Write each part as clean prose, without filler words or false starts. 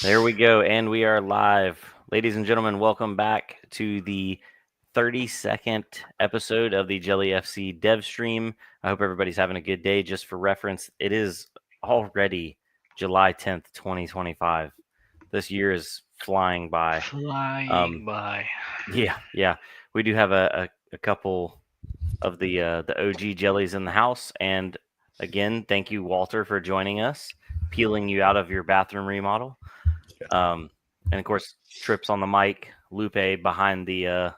There we go, and we are live. Ladies and gentlemen, welcome back to the 32nd episode of the JellyFC Dev stream. I hope everybody's having a good day. Just for reference, it is already July 10th, 2025. This year is flying by. Flying by. Yeah. We do have a couple of the OG jellies in the house, and again, thank you, Walter, for joining us, peeling you out of your bathroom remodel. And of course, Trips on the mic, Lupe behind the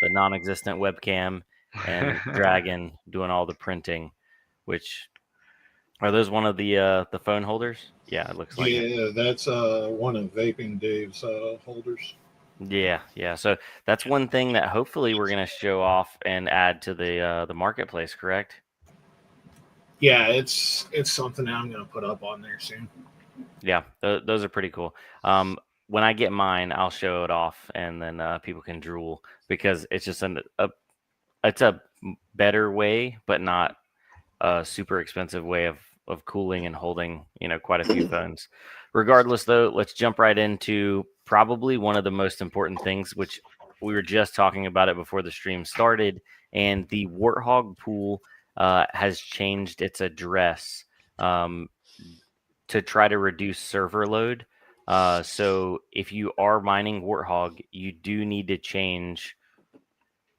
non-existent webcam, and Dragon doing all the printing. Which are those one of the phone holders? Yeah, it looks like it. Yeah, that's one of Vaping Dave's holders. Yeah. So that's one thing that hopefully we're gonna show off and add to the marketplace. Correct? Yeah, it's something that I'm gonna put up on there soon. Yeah, those are pretty cool. When I get mine, I'll show it off, and then people can drool because it's just it's a better way, but not a super expensive way of cooling and holding, quite a few phones. Regardless, though, let's jump right into probably one of the most important things, which we were just talking about it before the stream started, and the Warthog pool has changed its address to try to reduce server load. So if you are mining Warthog, you do need to change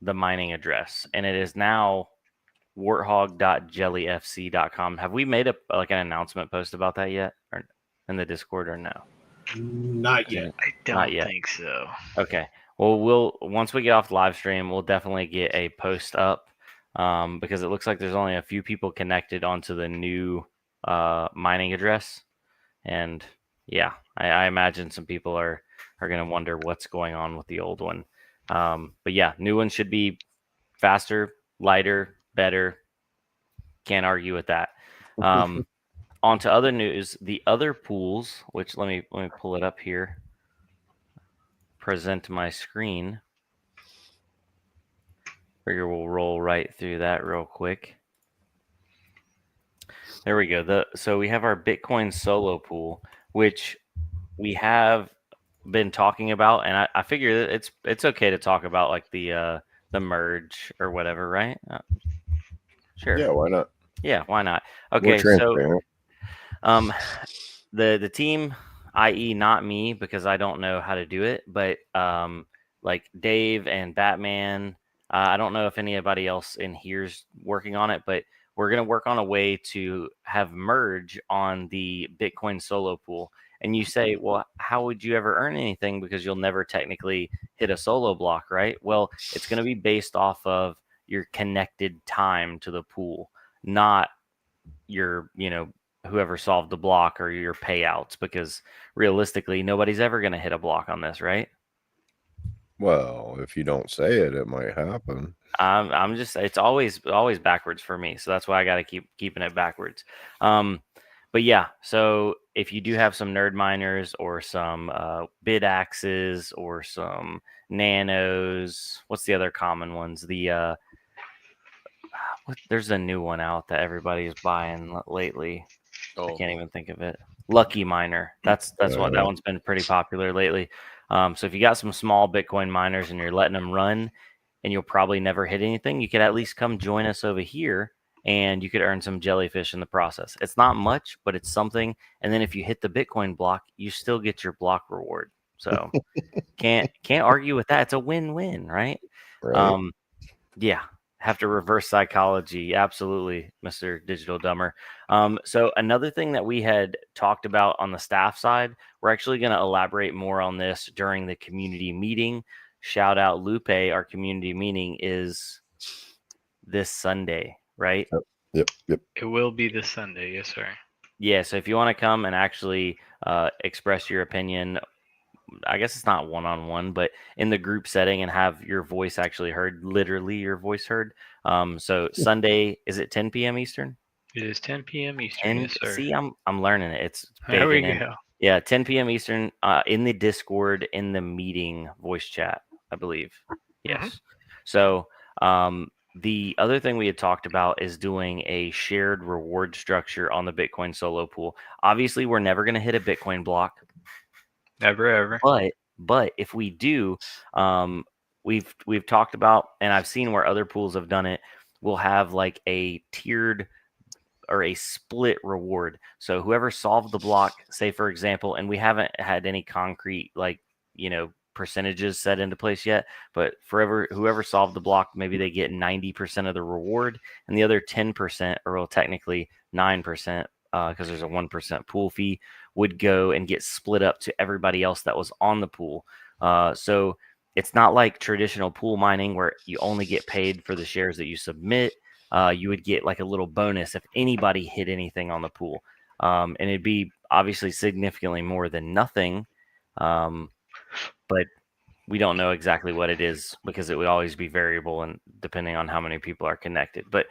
the mining address, and it is now warthog.jellyfc.com. Have we made an announcement post about that yet, or in the Discord, or no? Not yet. I don't think so. Okay. Well, once we get off the live stream, we'll definitely get a post up because it looks like there's only a few people connected onto the new mining address, and yeah, I imagine some people are going to wonder what's going on with the old one. But yeah, new one should be faster, lighter, better. Can't argue with that. On to other news. The other pools, which let me pull it up here. Present my screen. Figure we'll roll right through that real quick. There we go. So we have our Bitcoin solo pool, which we have been talking about, and I figure that it's okay to talk about like the merge or whatever, right? Sure. Yeah, why not? Yeah, why not? Okay, so the team, i.e., not me, because I don't know how to do it, but like Dave and Batman, I don't know if anybody else in here's working on it, but we're gonna work on a way to have merge on the Bitcoin solo pool. And you say, well, how would you ever earn anything because you'll never technically hit a solo block, right? Well, it's going to be based off of your connected time to the pool, not your, whoever solved the block or your payouts, because realistically, nobody's ever going to hit a block on this, right? Well, if you don't say it, it might happen. I'm just, it's always backwards for me. So that's why I got to keep keeping it backwards. But yeah, so if you do have some nerd miners or some bid axes or some nanos, what's the other common ones? There's a new one out that everybody is buying lately. I can't even think of it. Lucky Miner. That's what that one's been pretty popular lately. So if you got some small Bitcoin miners and you're letting them run, and you'll probably never hit anything, you could at least come join us over here, and you could earn some jellyfish in the process. It's not much, but it's something. And then if you hit the Bitcoin block, you still get your block reward. So can't argue with that. It's a win-win, right? Yeah. Have to reverse psychology. Absolutely, Mr. Digital Dumber. So another thing that we had talked about on the staff side, we're actually going to elaborate more on this during the community meeting. Shout out Lupe. Our community meeting is this Sunday, right? Yep. It will be this Sunday, yes, sir. Yeah, so if you want to come and actually express your opinion, I guess it's not one-on-one, but in the group setting, and have your voice actually heard, literally your voice heard. So Sunday, is it 10 p.m. Eastern? It is 10 p.m. Eastern, yes, sir. See, I'm learning it. It's there we in. go. Yeah, 10 p.m. Eastern in the Discord, in the meeting voice chat, I believe. Yes. So the other thing we had talked about is doing a shared reward structure on the Bitcoin solo pool. Obviously, we're never going to hit a Bitcoin block. Never ever. But if we do, we've talked about, and I've seen where other pools have done it. We'll have like a tiered or a split reward. So whoever solved the block, say for example, and we haven't had any concrete percentages set into place yet, but whoever solved the block, maybe they get 90% of the reward, and the other 10%, or well, technically 9%, because there's a 1% pool fee, would go and get split up to everybody else that was on the pool. So it's not like traditional pool mining where you only get paid for the shares that you submit. You would get like a little bonus if anybody hit anything on the pool. And it'd be obviously significantly more than nothing. But we don't know exactly what it is because it would always be variable and depending on how many people are connected. But,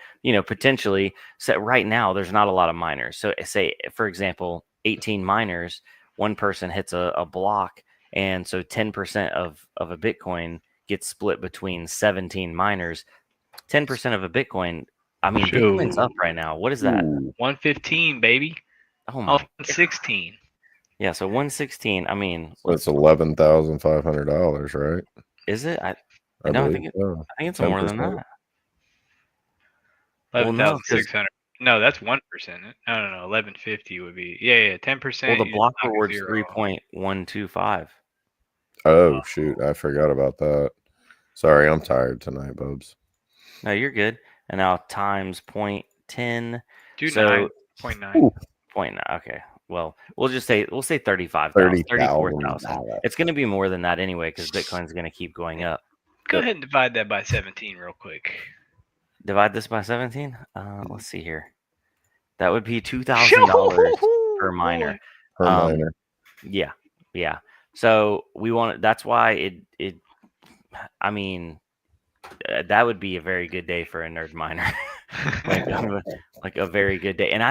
potentially, so right now, there's not a lot of miners. So say, for example, 18 miners, one person hits a block. And so 10% of a Bitcoin gets split between 17 miners. 10% of a Bitcoin. I mean, Bitcoin's up right now. What is that? 115, baby. Oh my. 116. Yeah, so 116. I mean, so it's $11,500, right? Is it? I think so. I think it's more than that. 11,600. No, that's 1%. No. 1150 would be 10%. Well, the block reward's 3.125. Oh shoot, I forgot about that. Sorry, I'm tired tonight, Bubs. No, you're good. And now times 0.10. Dude, so 9.9. 0.9. Okay. Well, we'll say 35,000, 34,000. It's going to be more than that anyway because Bitcoin's going to keep going up. Go ahead and divide that by 17 real quick. Divide this by 17? Let's see here. That would be $2,000 per miner. Per miner. Yeah. So we want. That's why it. I mean, that would be a very good day for a nerd miner. like a very good day. And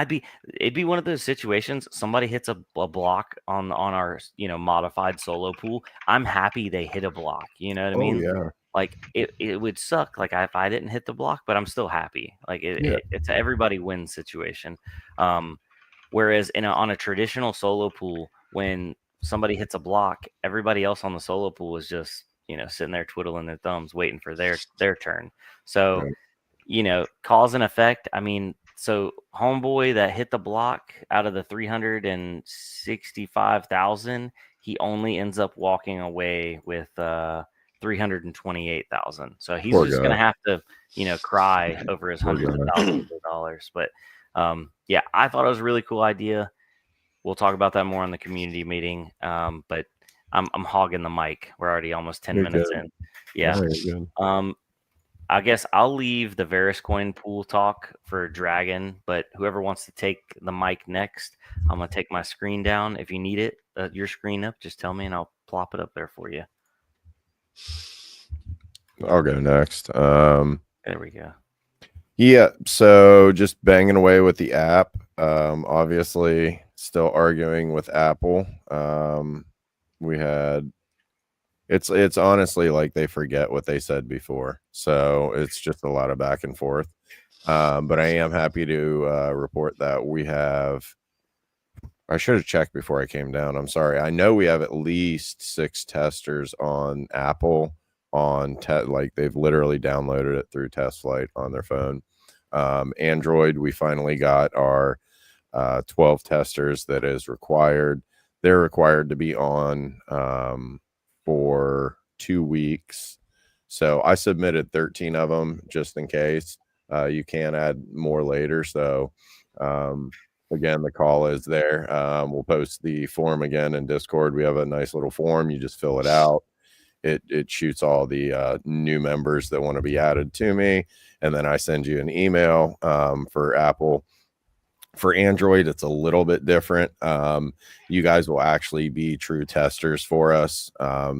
it'd be one of those situations. Somebody hits a block on our modified solo pool. I'm happy they hit a block. You know what I mean? Yeah. Like it would suck like if I didn't hit the block, but I'm still happy. Like it's a everybody wins situation. Whereas on a traditional solo pool, when somebody hits a block, everybody else on the solo pool is just sitting there twiddling their thumbs waiting for their turn. So cause and effect. I mean, so homeboy that hit the block out of the 365,000, he only ends up walking away with 328,000. So he's just gonna have to cry over his hundreds of thousands of dollars. But yeah, I thought it was a really cool idea. We'll talk about that more in the community meeting. But I'm hogging the mic. We're already almost 10 minutes in. Yeah. I guess I'll leave the Veriscoin pool talk for Dragon, but whoever wants to take the mic next, I'm going to take my screen down. If you need it, your screen up, just tell me and I'll plop it up there for you. I'll go next. There we go. Yeah, so just banging away with the app. Obviously, still arguing with Apple. It's honestly like they forget what they said before. So it's just a lot of back and forth. But I am happy to report that I should have checked before I came down. I'm sorry. I know we have at least 6 testers on Apple like they've literally downloaded it through Test Flight on their phone. Android, we finally got our 12 testers that is required. They're required to be on for 2 weeks. So I submitted 13 of them just in case. You can add more later. So again, the call is there. We'll post the form again in Discord. We have a nice little form. You just fill it out. It shoots all the new members that want to be added to me. And then I send you an email for Apple. For Android, it's a little bit different. You guys will actually be true testers for us. I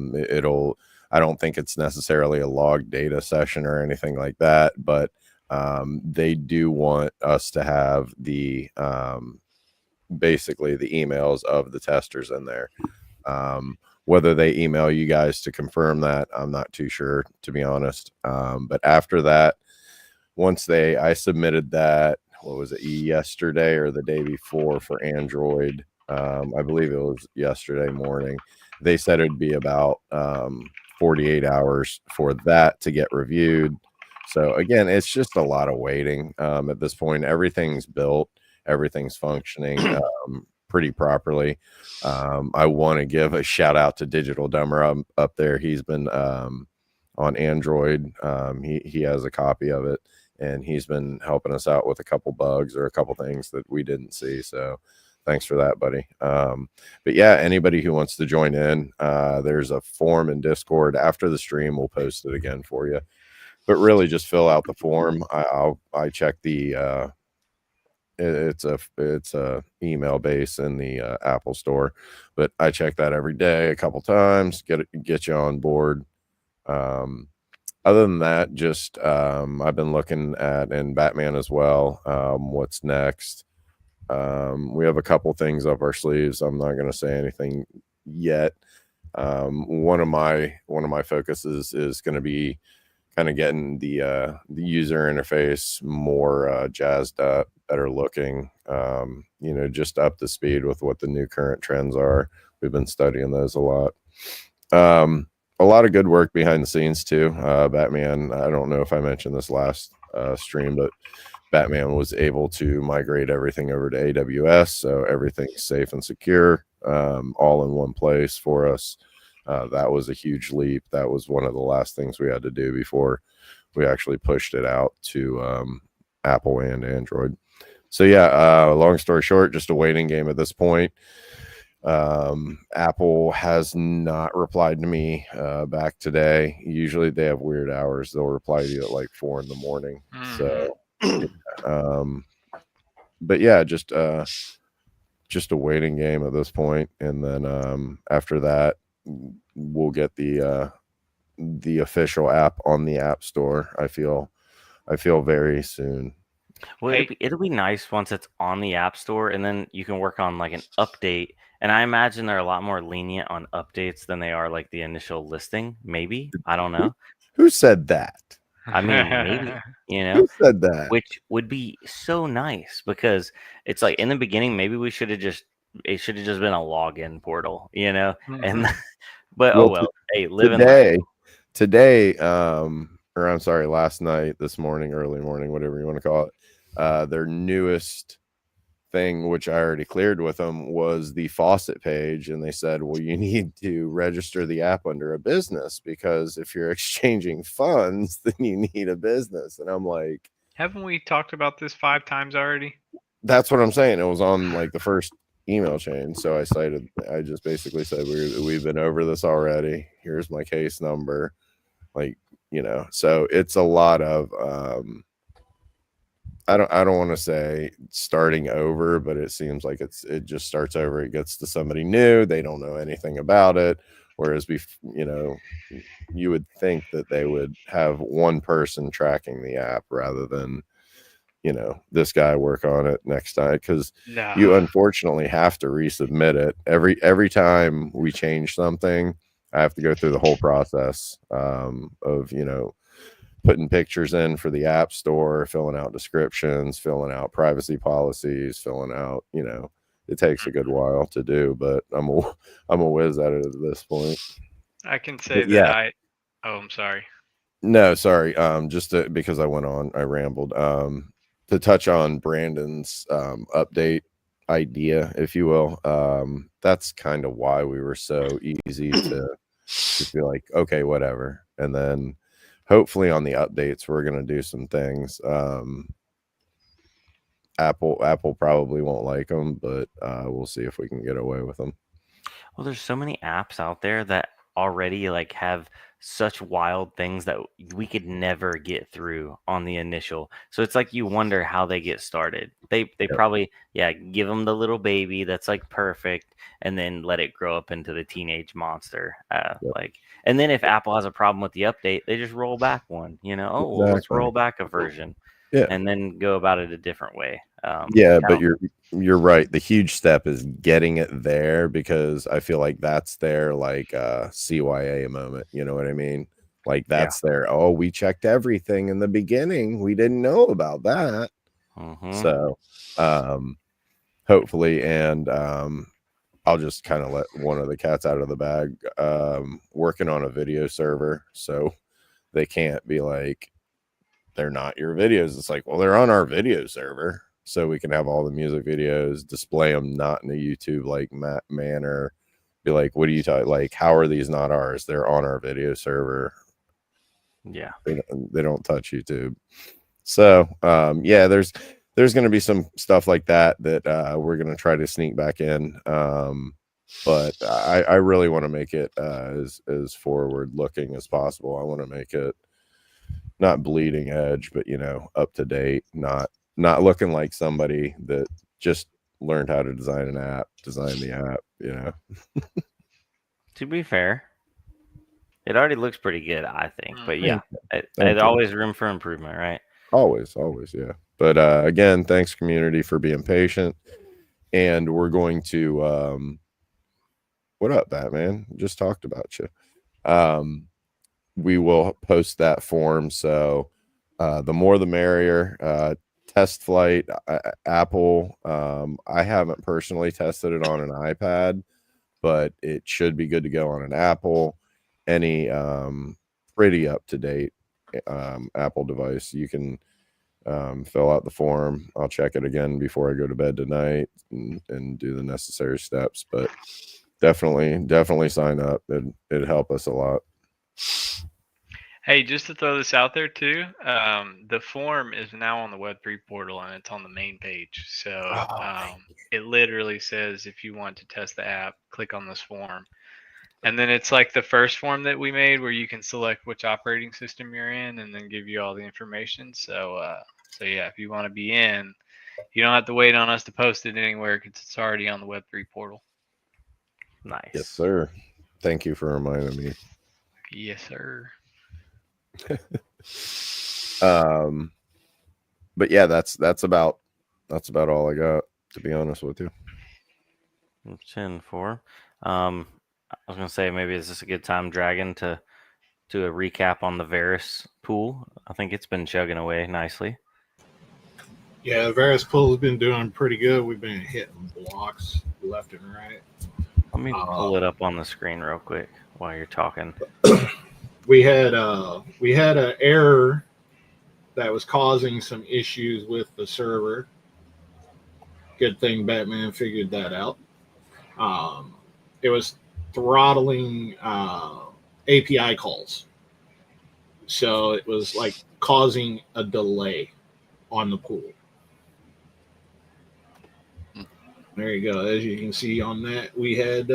don't think it's necessarily a log data session or anything like that, but they do want us to have basically the emails of the testers in there. Whether they email you guys to confirm that, I'm not too sure, to be honest. But after that, I submitted that, what was it, yesterday or the day before for Android. I believe it was yesterday morning. They said it'd be about 48 hours for that to get reviewed. So again, it's just a lot of waiting. At this point, everything's built, everything's functioning pretty properly. I want to give a shout out to Digital Dumber up there. He's been on Android. He has a copy of it, and he's been helping us out with a couple bugs or a couple things that we didn't see. So thanks for that, buddy. But yeah, anybody who wants to join in, there's a form in Discord. After the stream, we'll post it again for you. But really, just fill out the form. I check the it's a email base in the Apple Store, but I check that every day, a couple times, get you on board. Other than that, just I've been looking at, and Batman as well, what's next. We have a couple things up our sleeves. I'm not going to say anything yet. One of my focuses is going to be kind of getting the user interface more jazzed up, better looking, just up to speed with what the new current trends are. We've been studying those a lot. A lot of good work behind the scenes too. Batman, I don't know if I mentioned this last stream, but Batman was able to migrate everything over to AWS, so everything's safe and secure, all in one place for us. That was a huge leap. That was one of the last things we had to do before we actually pushed it out to Apple and Android. So yeah, long story short, just a waiting game at this point. Apple has not replied to me back today. Usually they have weird hours. They'll reply to you at like 4 a.m. So but yeah, just a waiting game at this point. And then after that, we'll get the official app on the App Store. I feel very soon. Well, it'll be nice once it's on the App Store, and then you can work on like an update. And I imagine they're a lot more lenient on updates than they are like the initial listing. Maybe, I don't know. Who said that? I mean, maybe, Who said that? which would be so nice, because it's like in the beginning, maybe it should have just been a login portal, and but hey, today, or I'm sorry, last night, this morning, early morning, whatever you want to call it, their newest thing, which I already cleared with them, was the faucet page, and they said, well, you need to register the app under a business, because if you're exchanging funds, then you need a business. And I'm like, haven't we talked about this 5 times already? That's what I'm saying. It was on like the first email chain. So I just basically said, we've been over this already. Here's my case number. So it's a lot of I don't want to say starting over, but it seems like it just starts over. It gets to somebody new. They don't know anything about it. Whereas you would think that they would have one person tracking the app rather than, this guy work on it next time. Because you unfortunately have to resubmit it every time we change something. I have to go through the whole process of, putting pictures in for the App Store, filling out descriptions, filling out privacy policies, filling out, it takes a good while to do, but I'm a whiz at it at this point. I can say that I'm sorry. No, sorry. Because I rambled. To touch on Brandon's update idea, if you will, that's kind of why we were so easy to just be like, okay, whatever. And then hopefully on the updates, we're going to do some things. Apple probably won't like them, but we'll see if we can get away with them. Well, there's so many apps out there that already like have such wild things that we could never get through on the initial. So it's like you wonder how they get started. They probably give them the little baby that's like perfect, and then let it grow up into the teenage monster. And then if Apple has a problem with the update, they just roll back one. Let's roll back a version. Yeah, and then go about it a different way. But you're right. The huge step is getting it there, because I feel like that's their CYA moment. You know what I mean? Like that's their, we checked everything in the beginning. We didn't know about that. Mm-hmm. So hopefully, and I'll just kind of let one of the cats out of the bag. Working on a video server, so they can't be like, they're not your videos. It's like, well, they're on our video server, so we can have all the music videos, display them not in a YouTube like manner. Be like, what are you talking? Like, how are these not ours? They're on our video server. Yeah, they don't touch YouTube. So yeah, there's going to be some stuff like that we're going to try to sneak back in. But I really want to make it as forward looking as possible. I want to make it not bleeding edge, but up to date, not looking like somebody that just learned how to design the app. To be fair, it already looks pretty good, I think. But yeah, Thank there's you. always room for improvement, right? Always, yeah. But again, thanks community for being patient, and we're going to what up, Batman? Just talked about you. We will post that form, so the more the merrier. Test flight, Apple. I haven't personally tested it on an iPad, but it should be good to go on an Apple. Any pretty up to date Apple device, you can fill out the form. I'll check it again before I go to bed tonight and do the necessary steps. But definitely sign up. It'd help us a lot. Hey, just to throw this out there too, the form is now on the Web3 portal and it's on the main page. So it literally says if you want to test the app, click on this form. And then it's like the first form that we made where you can select which operating system you're in and then give you all the information. So yeah, if you want to be in, you don't have to wait on us to post it anywhere because it's already on the Web3 portal. Nice. Yes, sir. Thank you for reminding me. Yes, sir. But yeah, that's about all I got, to be honest with you. 10-4. I was gonna say maybe is this a good time, Dragon, to do a recap on the Varus pool? I think it's been chugging away nicely. Yeah, the Varus pool has been doing pretty good. We've been hitting blocks left and right. Let me pull it up on the screen real quick while you're talking. We had an error that was causing some issues with the server. Good thing Batman figured that out. It was throttling API calls, so it was like causing a delay on the pool. There you go. As you can see on that, we had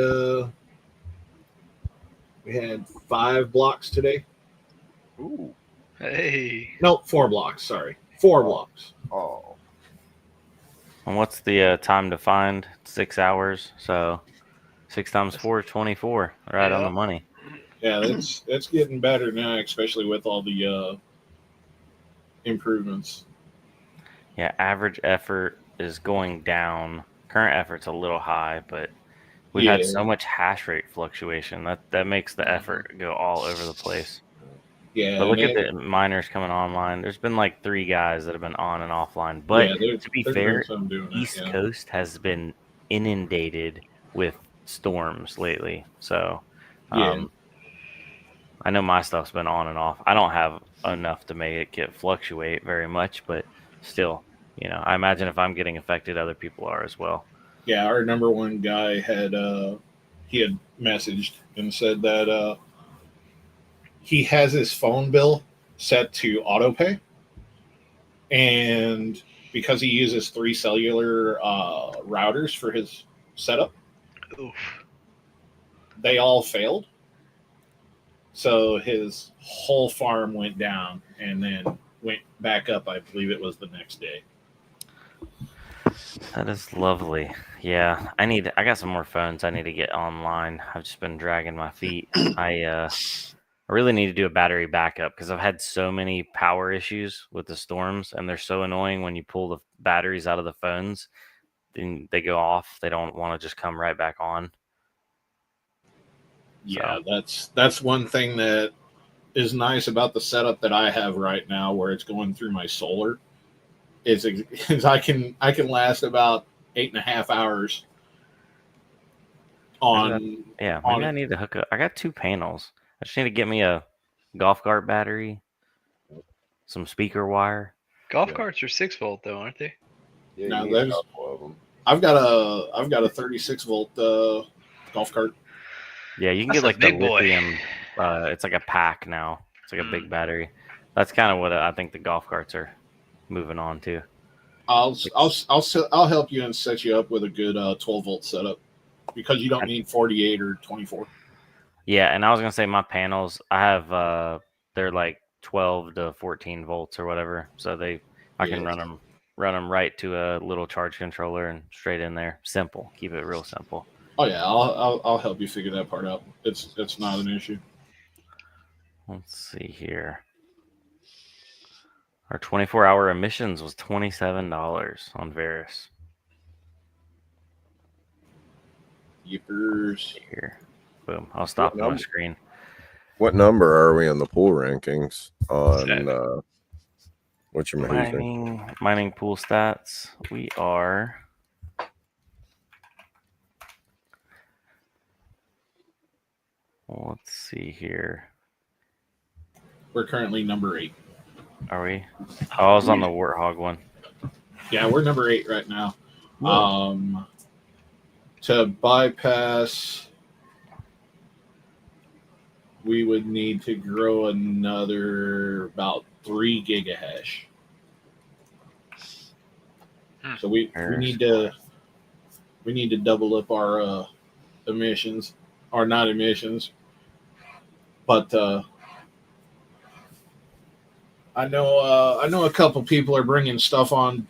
5 blocks today. Ooh. Hey. No, 4 blocks. Sorry, 4 blocks. Oh. And what's the time to find? 6 hours. So 6 times 4 is 24. Right on the money. Yeah, that's getting better now, especially with all the improvements. Yeah, average effort is going down. Current effort's a little high, but we've had so much hash rate fluctuation that makes the effort go all over the place. Yeah, but look at the miners coming online. There's been like 3 guys that have been on and offline. But to be fair, East Coast has been inundated with storms lately. So I know my stuff's been on and off. I don't have enough to make it fluctuate very much, but still, I imagine if I'm getting affected, other people are as well. Yeah, our number 1 guy had messaged and said that he has his phone bill set to auto pay, and because he uses 3 cellular routers for his setup, they all failed. So his whole farm went down and then went back up. I believe it was the next day. That is lovely. Yeah, I got some more phones I need to get online. I've just been dragging my feet. I really need to do a battery backup because I've had so many power issues with the storms, and they're so annoying when you pull the batteries out of the phones. Then they go off. They don't want to just come right back on. Yeah, that's one thing that is nice about the setup that I have right now, where it's going through my solar. Is I can last about 8.5 hours on. Yeah, maybe I need to hook up. I got 2 panels. I just need to get me a golf cart battery, some speaker wire. Golf carts are 6-volt though, aren't they? Yeah, Now you need a there's. couple of them. I've got a 36-volt golf cart. Yeah, you can That's get a like the big boy. lithium. It's like a pack now. It's like a big battery. That's kind of what I think the golf carts are moving on to. I'll help you and set you up with a good 12-volt setup because you don't need 48 or 24. Yeah, and I was gonna say my panels. I have they're like 12 to 14 volts or whatever, so I can run them right to a little charge controller and straight in there. Simple. Keep it real simple. Oh yeah, I'll help you figure that part out. It's not an issue. Let's see here. Our 24-hour emissions was $27 on Varus. Yippers. Here, boom. I'll stop on the screen. What number are we in the pool rankings on? What's your mining pool stats? We are. Let's see here. We're currently number 8. Are we? Oh, I was on the Warthog one. Yeah, we're number 8 right now. To bypass, we would need to grow another about 3 gigahash. So we need to double up our emissions, or not emissions, but I know a couple people are bringing stuff on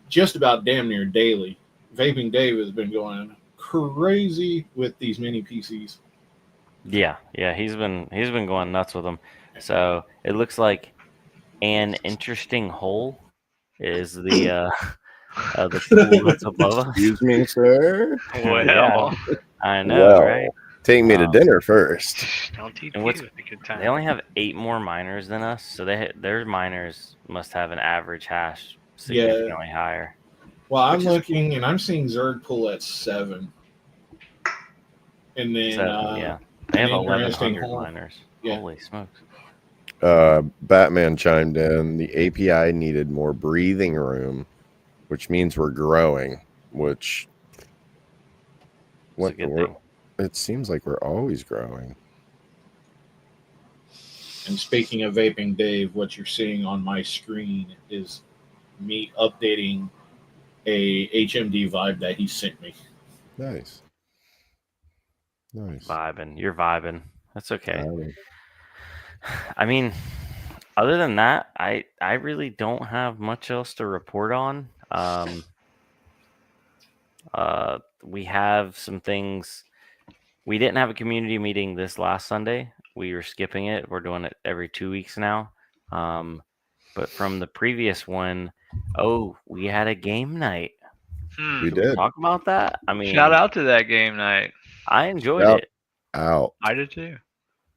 just about damn near daily. Vaping Dave has been going crazy with these mini PCs. Yeah, he's been going nuts with them. So it looks like an interesting hole is the pool that's above us. Excuse me, sir. Well, yeah, I know, right? Take me to dinner first. Don't teach and you a good time. They only have 8 more miners than us, so their miners must have an average hash significantly higher. Well, I'm looking and I'm seeing Zerg pull at 7. And then they have 1,100 miners. Yeah. Holy smokes. Batman chimed in. The API needed more breathing room, which means we're growing. Which it seems like we're always growing. And speaking of Vaping Dave, what you're seeing on my screen is me updating a HMD vibe that he sent me. Nice. You're vibing. That's okay. I mean, other than that, I really don't have much else to report on. We have some things. We didn't have a community meeting this last Sunday. We were skipping it. We're doing it every 2 weeks now. But from the previous one, we had a game night. We did. Talk about that. I mean, shout out to that game night. I enjoyed it. I did too.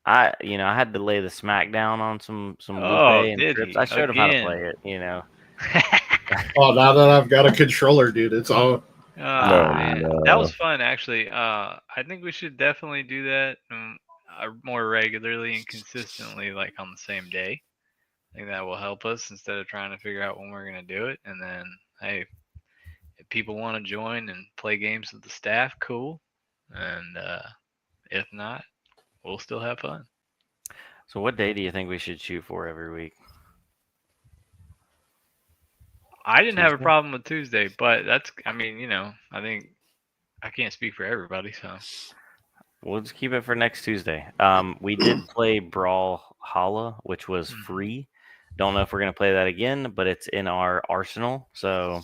I had to lay the smack down on some Lupe and trips. I showed him how to play it. Oh, now that I've got a controller, dude, it's all. That was fun, actually. I think we should definitely do that more regularly and consistently, like on the same day. I think that will help us instead of trying to figure out when we're going to do it. And then, hey, if people want to join and play games with the staff, cool. And if not, we'll still have fun. So what day do you think we should shoot for every week? I didn't have a problem with Tuesday, but I think I can't speak for everybody, so we'll just keep it for next Tuesday. We did play Brawlhalla, which was free. Don't know if we're gonna play that again, but it's in our arsenal. So,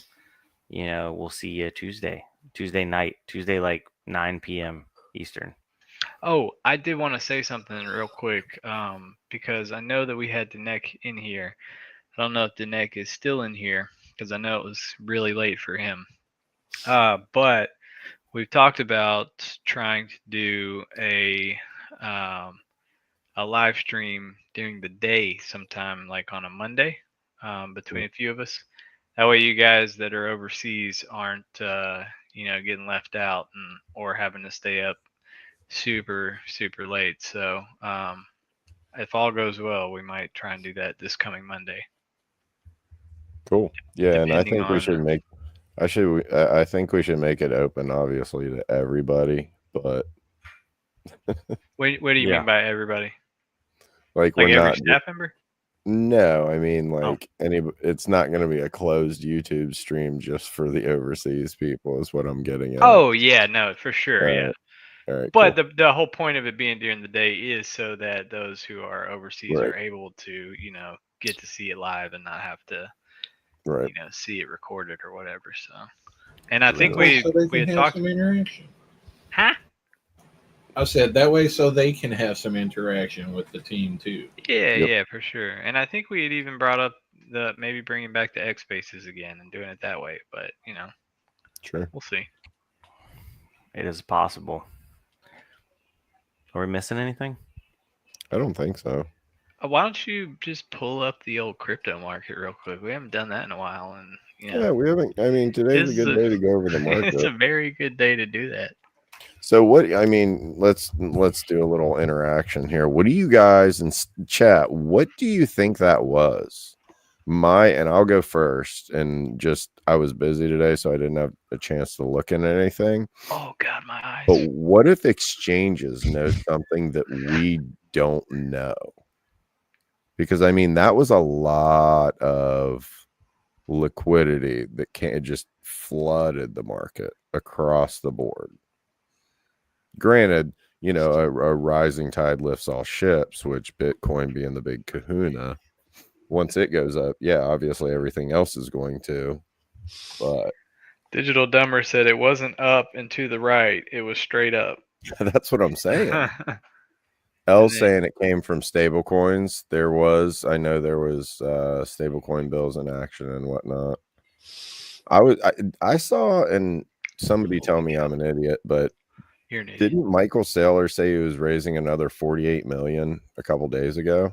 we'll see you Tuesday night, like 9 p.m. Eastern. Oh, I did want to say something real quick, because I know that we had Dinek in here. I don't know if Dinek is still in here because I know it was really late for him. But we've talked about trying to do a live stream during the day sometime, like on a Monday, between a few of us. That way you guys that are overseas aren't, getting left out or having to stay up super late. So if all goes well, we might try and do that this coming Monday. Cool. Yeah, and I Depending think we on- should make. I think we should make it open, obviously, to everybody. But What do you mean by everybody? Like Like we're every not. staff member? No, I mean like it's not going to be a closed YouTube stream just for the overseas people is what I'm getting at. Oh yeah, no, for sure, yeah. All right, but cool. the whole point of it being during the day is so that those who are overseas are able to, get to see it live and not have to, see it recorded or whatever. So, and I think we had talked some interaction. Huh? I said that way so they can have some interaction with the team too. Yeah, for sure. And I think we had even brought up maybe bringing back the X Spaces again and doing it that way. But sure, we'll see. It is possible. Are we missing anything? I don't think so. Why don't you just pull up the old crypto market real quick? We haven't done that in a while, and yeah, we haven't. I mean, today's a good day to go over the market. It's a very good day to do that. So let's do a little interaction here. What do you guys in chat? What do you think that was? And I'll go first. And I was busy today, so I didn't have a chance to look into anything. Oh God, my eyes. But what if exchanges know something that we don't know? Because that was a lot of liquidity that just flooded the market across the board. Granted, a rising tide lifts all ships, which Bitcoin being the big kahuna. Once it goes up, yeah, obviously everything else is going to. But Digital Dumber said it wasn't up and to the right; it was straight up. That's what I'm saying. L's saying it came from stable coins. I know there was stablecoin bills in action and whatnot. I saw, and somebody tell me I'm an idiot, but didn't Michael Saylor say he was raising another 48 million a couple days ago?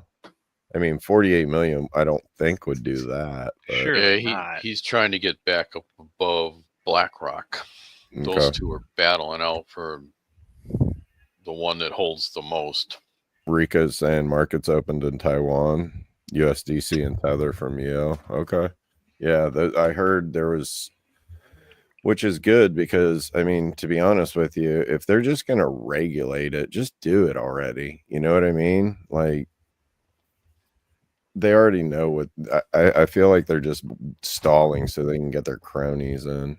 48 million, I don't think would do that. Sure. Yeah, he's trying to get back up above BlackRock. Those two are battling out for the one that holds the most. Rika's saying markets opened in Taiwan, USDC and Tether from EO. Okay. Yeah, I heard there was, which is good because, to be honest with you, if they're just going to regulate it, just do it already. You know what I mean? Like, they already know what, I feel like they're just stalling so they can get their cronies in.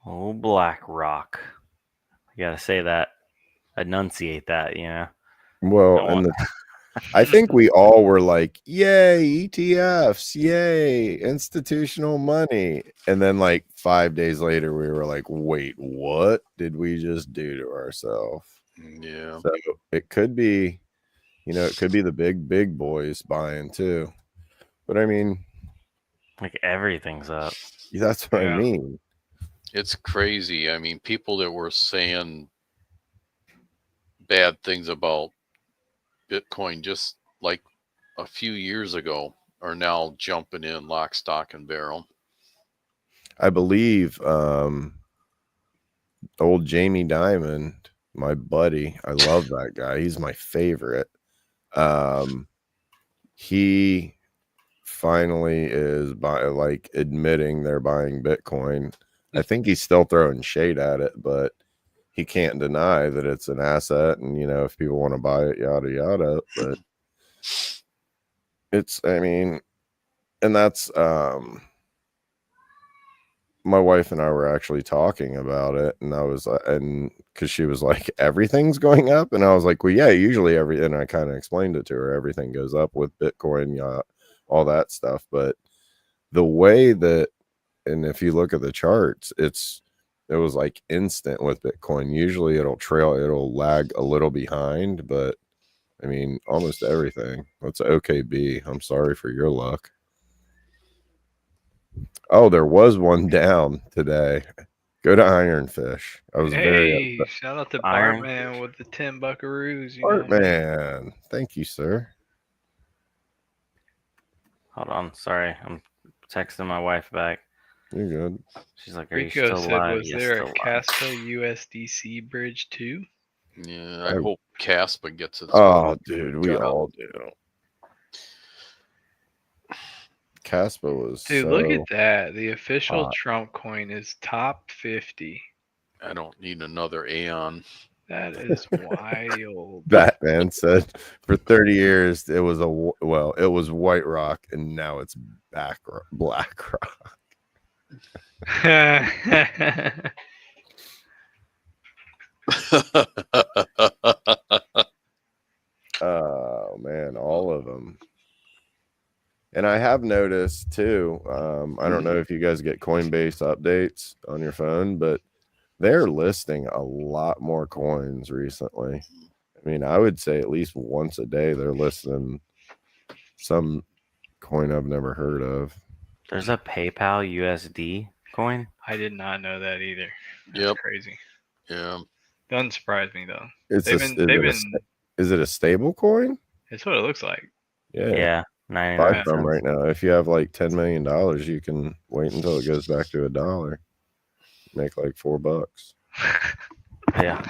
Oh, BlackRock. You got to say that, enunciate that, Well, I think we all were like, yay, ETFs, yay, institutional money. And then 5 days later, we were like, wait, what did we just do to ourselves? Yeah. So it could be, it could be the big boys buying too. But everything's up. That's what I mean. It's crazy. People that were saying bad things about Bitcoin just like a few years ago are now jumping in lock, stock, and barrel. I believe old Jamie Dimon, my buddy, I love that guy. He's my favorite. He finally is admitting they're buying Bitcoin. I think he's still throwing shade at it, but he can't deny that it's an asset, and if people want to buy it, yada yada. But it's, and that's my wife and I were actually talking about it, and I was, and because she was like, everything's going up, and I was like, well, yeah, usually and I kind of explained it to her, everything goes up with Bitcoin, all that stuff, but the way that, and if you look at the charts, it was instant with Bitcoin. Usually it'll lag a little behind, but almost everything. That's OKB. I'm sorry for your luck. Oh, there was one down today. Go to Ironfish. I was very upset. Shout out to Bartman with the 10 buckaroos. Bartman, thank you, sir. Hold on, sorry, I'm texting my wife back. You're good. She's like, "Are you Rico still said, alive?" was Yes, there still a alive. Caspa USDC bridge too? Yeah, I hope Caspa gets its. Oh, dude, we cut all out. do. Caspa was Dude, so look at that. The official hot. Trump coin is top 50. I don't need another Aeon. That is wild. Batman said for 30 years it was it was White Rock and now it's Black Rock. Oh man, all of them. And I have noticed too, I don't know if you guys get Coinbase updates on your phone, but they're listing a lot more coins recently. I mean, I would say at least once a day they're listing some coin I've never heard of. There's a PayPal USD coin. I did not know that either. That's Yep. crazy. Yeah. Doesn't surprise me though. Is it a stable coin? It's what it looks like. Yeah, Buy 99 from cents. right now. If you have like $10 million, you can wait until it goes back to $1. Make like $4. Yeah.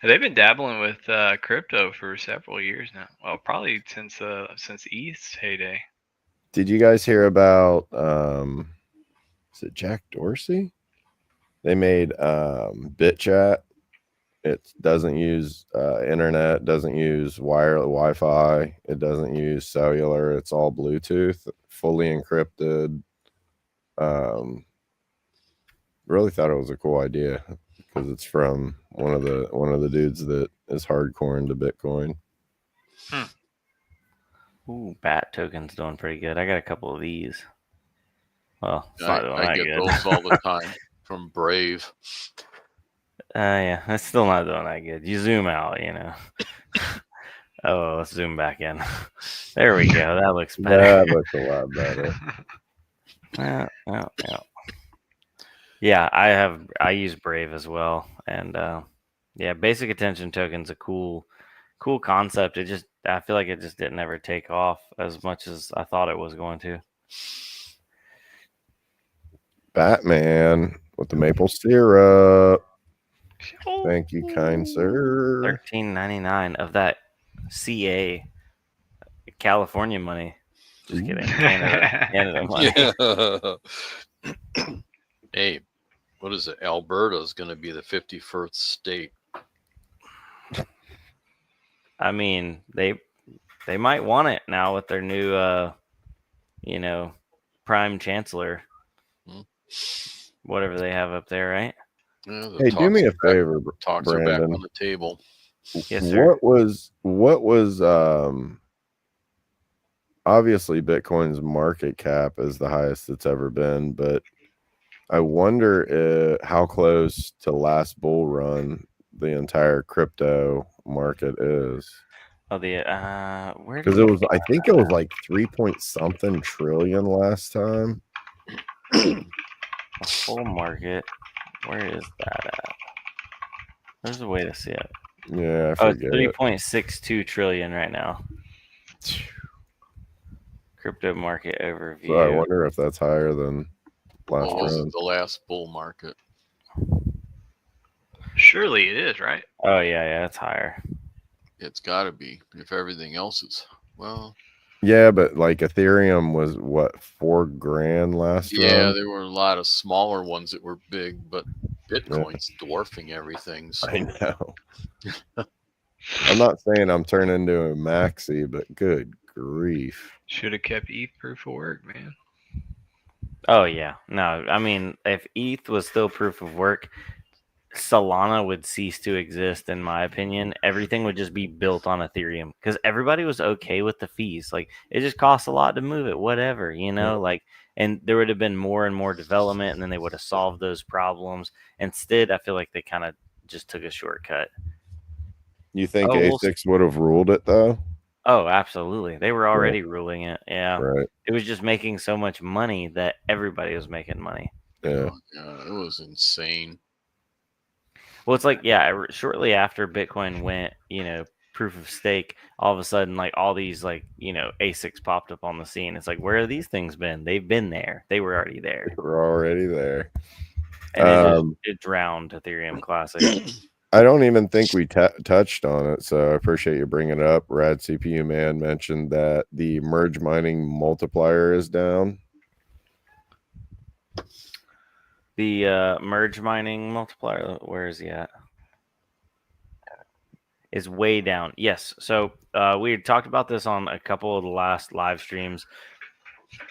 They've been dabbling with crypto for several years now. Well, probably since ETH's heyday. Did you guys hear about is it Jack Dorsey? They made BitChat. It doesn't use internet, doesn't use Wi-Fi, it doesn't use cellular, it's all Bluetooth, fully encrypted. Really thought it was a cool idea because it's from one of the dudes that is hardcore into Bitcoin. Ooh, BAT token's doing pretty good. I got a couple of these. Well, it's I not doing that get good. those all the time from Brave. Yeah, it's still not doing that good. You zoom out, you know. Oh, let's zoom back in. There we go. That looks better. That looks a lot better. Yeah, I use Brave as well, and yeah, basic attention token's a cool concept. I feel like it just didn't ever take off as much as I thought it was going to. Batman with the maple syrup. Thank you, kind sir. $13.99 of that CA California money. Just kidding. Canada money. Yeah. Hey, what is it? Alberta's going to be the 51st state. I mean, they might want it now with their new prime chancellor. Whatever they have up there, right? Yeah, hey, do me a favor, talks Brandon. are back on the table. Yes, sir. What was obviously Bitcoin's market cap is the highest it's ever been, but I wonder how close to last bull run the entire crypto market is. Oh, where? Because it was, I think it was like 3-point-something trillion last time. The full market. Where is that at? There's a way to see it. Yeah, I it's forget. 3.62 trillion right now. Crypto market overview. So I wonder if that's higher than last What was run. the last bull market? Surely it is, right? Oh yeah, it's higher. It's got to be if everything else is Yeah, but like Ethereum was what, $4,000 last run? Yeah, there were a lot of smaller ones that were big, but Bitcoin's dwarfing everything. So. I know. I'm not saying I'm turning into a maxi, but good grief. Should have kept ETH proof of work, man. Oh yeah, no. I mean, if ETH was still proof of work, Solana would cease to exist, in my opinion. Everything would just be built on Ethereum because everybody was okay with the fees. Like, it just costs a lot to move it, whatever, like, and there would have been more and more development, and then they would have solved those problems. Instead, I feel like they kind of just took a shortcut. You think ASICs would have ruled it though? Oh, absolutely. They were already ruling it. Yeah. Right. It was just making so much money that everybody was making money. Yeah. It was insane. Well, it's like, shortly after Bitcoin went, proof of stake, all of a sudden, like all these like, you know, ASICs popped up on the scene. It's like, where have these things been? They've been there. They were already there. We're already there. And it drowned Ethereum Classic. I don't even think we touched on it, so I appreciate you bringing it up. Rad CPU Man mentioned that the merge mining multiplier is down. The merge mining multiplier, where is he at? Is way down. Yes. So we had talked about this on a couple of the last live streams,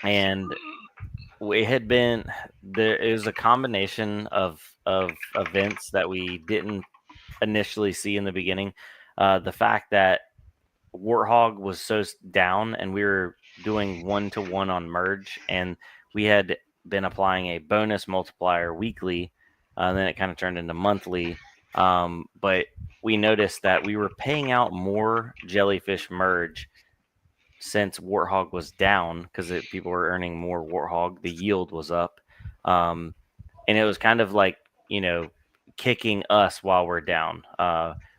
and we had been there is a combination of events that we didn't initially see in the beginning. The fact that Warthog was so down, and we were doing 1-to-1 on merge, and we had been applying a bonus multiplier weekly, and then it kind of turned into monthly. But we noticed that we were paying out more jellyfish merge since Warthog was down, because people were earning more Warthog. The yield was up, and it was kind of like, you know, kicking us while we're down.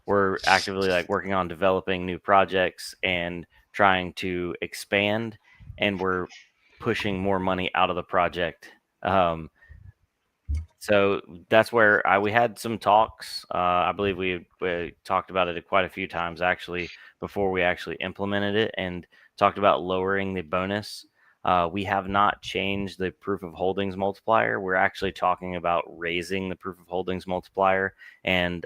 We're actively like working on developing new projects and trying to expand, and we're pushing more money out of the project. So that's where we had some talks. I believe we talked about it quite a few times actually before we actually implemented it, and talked about lowering the bonus. We have not changed the proof of holdings multiplier. We're actually talking about raising the proof of holdings multiplier and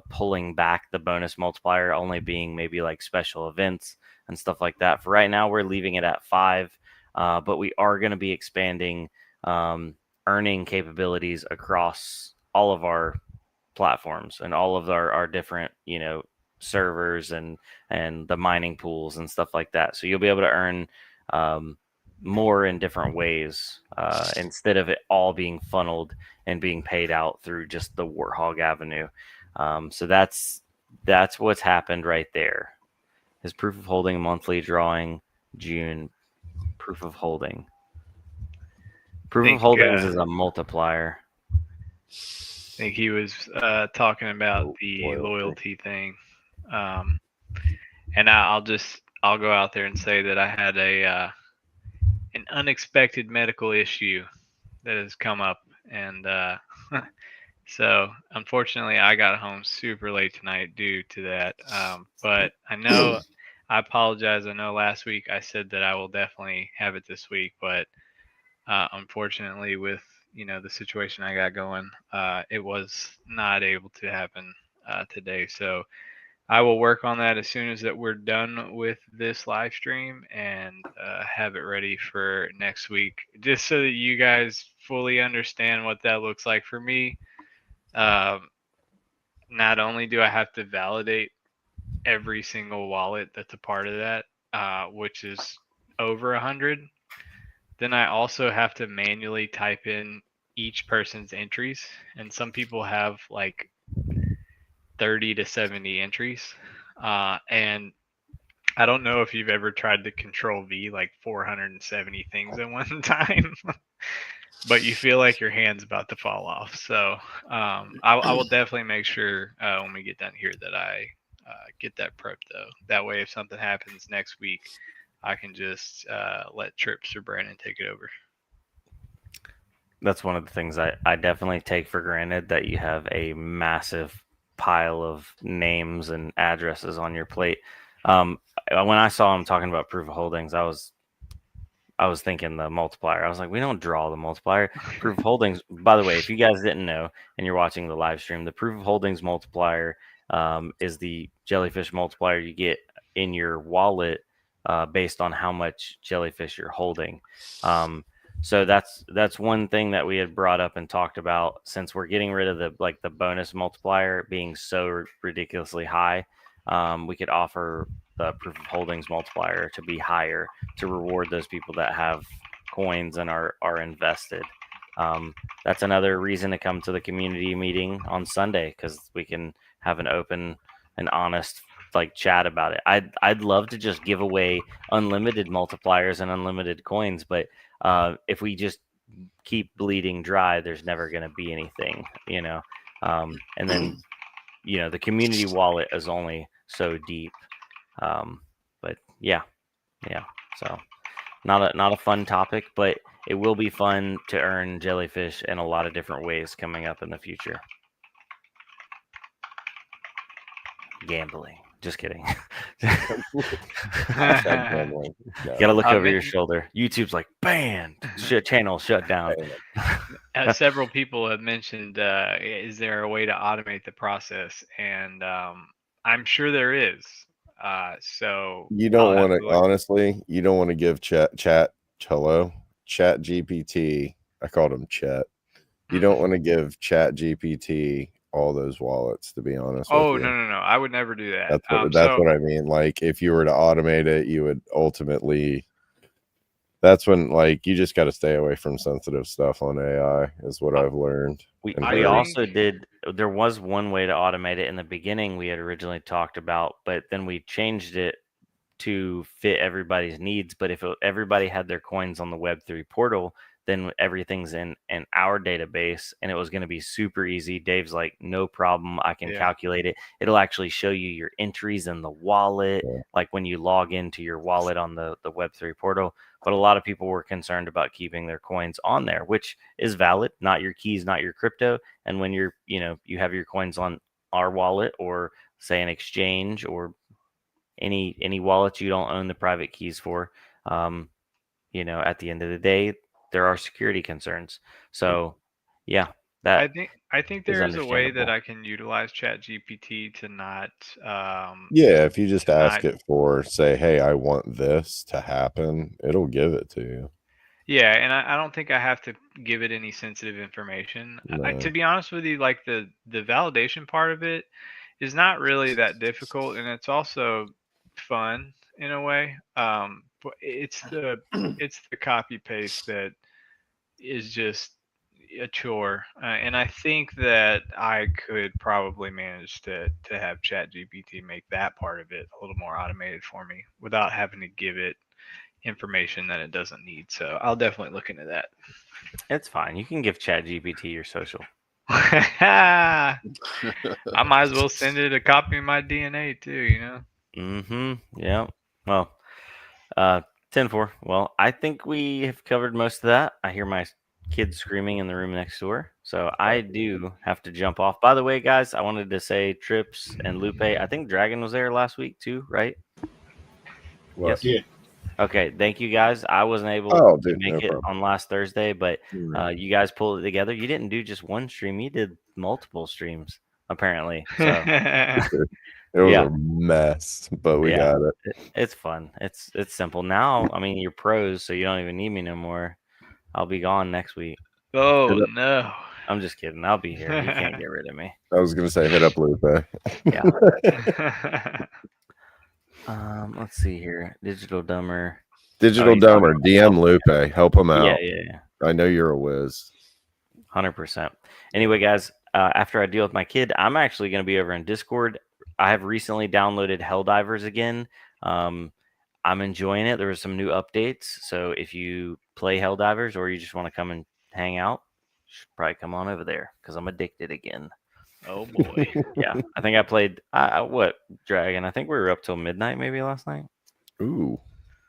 pulling back the bonus multiplier, only being maybe like special events and stuff like that. For right now, we're leaving it at 5, but we are going to be expanding earning capabilities across all of our platforms and all of our different, you know, servers and the mining pools and stuff like that. So you'll be able to earn more in different ways instead of it all being funneled and being paid out through just the Warthog avenue. So that's what's happened right there. His proof of holding monthly drawing June proof of holding. Proof of holdings is a multiplier. I think he was talking about the loyalty thing. And I'll go out there and say that I had an unexpected medical issue that has come up, and so unfortunately I got home super late tonight due to that. But I apologize. I know last week I said that I will definitely have it this week, but unfortunately with, you know, the situation I got going, it was not able to happen today. So I will work on that as soon as that we're done with this live stream, and have it ready for next week, just so that you guys fully understand what that looks like for me. Not only do I have to validate every single wallet that's a part of that, which is over 100, then I also have to manually type in each person's entries, and some people have like 30 to 70 entries, and I don't know if you've ever tried to control V like 470 things at one time, but you feel like your hand's about to fall off. So I will definitely make sure when we get done here that I get that prepped, though. That way, if something happens next week, I can just let Trips or Brandon take it over. That's one of the things I definitely take for granted, that you have a massive pile of names and addresses on your plate. When I saw him talking about proof of holdings, I was thinking the multiplier. I was like, we don't draw the multiplier. Proof of holdings, by the way, if you guys didn't know and you're watching the live stream, the proof of holdings multiplier is the jellyfish multiplier you get in your wallet based on how much jellyfish you're holding. So that's one thing that we had brought up and talked about, since we're getting rid of the bonus multiplier being so ridiculously high. We could offer the proof of holdings multiplier to be higher, to reward those people that have coins and are invested. That's another reason to come to the community meeting on Sunday, because we can have an open and honest like chat about it. I'd love to just give away unlimited multipliers and unlimited coins, but if we just keep bleeding dry, there's never going to be anything, you know. And then, you know, the community wallet is only so deep. But yeah. So not a fun topic, but it will be fun to earn jellyfish in a lot of different ways coming up in the future. Gambling. Just kidding. Gambling. No. You gotta look over your shoulder. YouTube's like banned. Channel shut down. Several people have mentioned, is there a way to automate the process? And I'm sure there is. So you don't want to, honestly, you don't want to give chat GPT. I called him Chat. You don't want to give Chat GPT all those wallets, to be honest. Oh, no. I would never do that. That's what I mean. Like, if you were to automate it, you would ultimately, that's when, like, you just got to stay away from sensitive stuff on AI, is what I've learned. We also did, there was one way to automate it in the beginning we had originally talked about, but then we changed it to fit everybody's needs. But if everybody had their coins on the Web3 portal, then everything's in our database, and it was going to be super easy. Dave's like, no problem, I can calculate it. It'll actually show you your entries in the wallet, like when you log into your wallet on the Web3 portal. But a lot of people were concerned about keeping their coins on there, which is valid. Not your keys, not your crypto. And when you have your coins on our wallet, or say an exchange, or any wallets you don't own the private keys for, at the end of the day, there are security concerns. So I think there is a way that I can utilize ChatGPT to not if you just ask it for, say, hey, I want this to happen, it'll give it to you. Yeah, and I don't think I have to give it any sensitive information. No. To be honest with you, like the validation part of it is not really that difficult, and it's also fun in a way. But it's the copy paste that is just a chore, and I think that I could probably manage to have ChatGPT make that part of it a little more automated for me without having to give it information that it doesn't need. So I'll definitely look into that. It's fine. You can give ChatGPT your social. I might as well send it a copy of my DNA too, Yeah. Well, 10-4. Well, I think we have covered most of that. I hear my kids screaming in the room next door, so I do have to jump off. By the way, guys, I wanted to say Trips and Lupe, I think Dragon was there last week too, right? Yes. Yeah. Okay, thank you guys. I wasn't able to make it on last Thursday, but you guys pulled it together. You didn't do just one stream; you did multiple streams, apparently. So it was a mess, but we got it. It's fun. It's simple. Now, I mean, you're pros, so you don't even need me no more. I'll be gone next week. Oh no! I'm just kidding. I'll be here. You can't get rid of me. I was gonna say, hit up Lupe. Yeah. Let's see here. Digital Dumber, DM Lupe. Help him out. Yeah. I know you're a whiz. 100%. Anyway, guys, after I deal with my kid, I'm actually going to be over in Discord. I have recently downloaded Helldivers again. I'm enjoying it. There were some new updates. So if you play Helldivers or you just want to come and hang out, you should probably come on over there because I'm addicted again. Oh boy. Yeah, I think I played Dragon. I think we were up till midnight maybe last night. Ooh,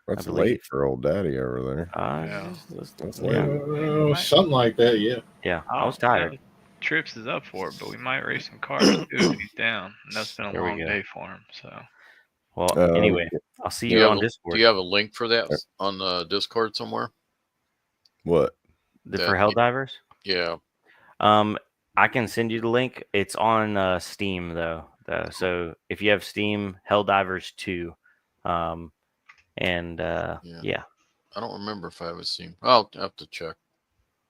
that's late for old daddy over there. That's something like that. Yeah, I was tired. Trips is up for it, but we might race some cars too if he's down. And that's been a long day for him. So, well, anyway, I'll see you on Discord. Do you have a link for that on the Discord somewhere? What? For Helldivers? Yeah. I can send you the link. It's on Steam though. So if you have Steam, Helldivers 2, yeah. I don't remember if I have a Steam. I'll have to check.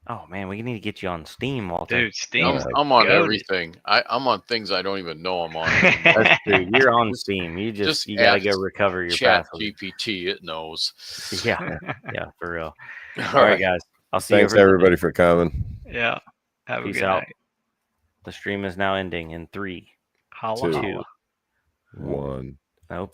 Oh man, we need to get you on Steam, Walter. Dude, Steam. I'm on everything. I'm on things I don't even know I'm on. That's true. You're on Steam. You gotta go recover your password. GPT, it knows. Yeah, for real. All right, guys. I'll see you. Thanks everybody for coming. Yeah. Have Peace a good out. night. The stream is now ending in 3, Holla. 2, 1. Nope.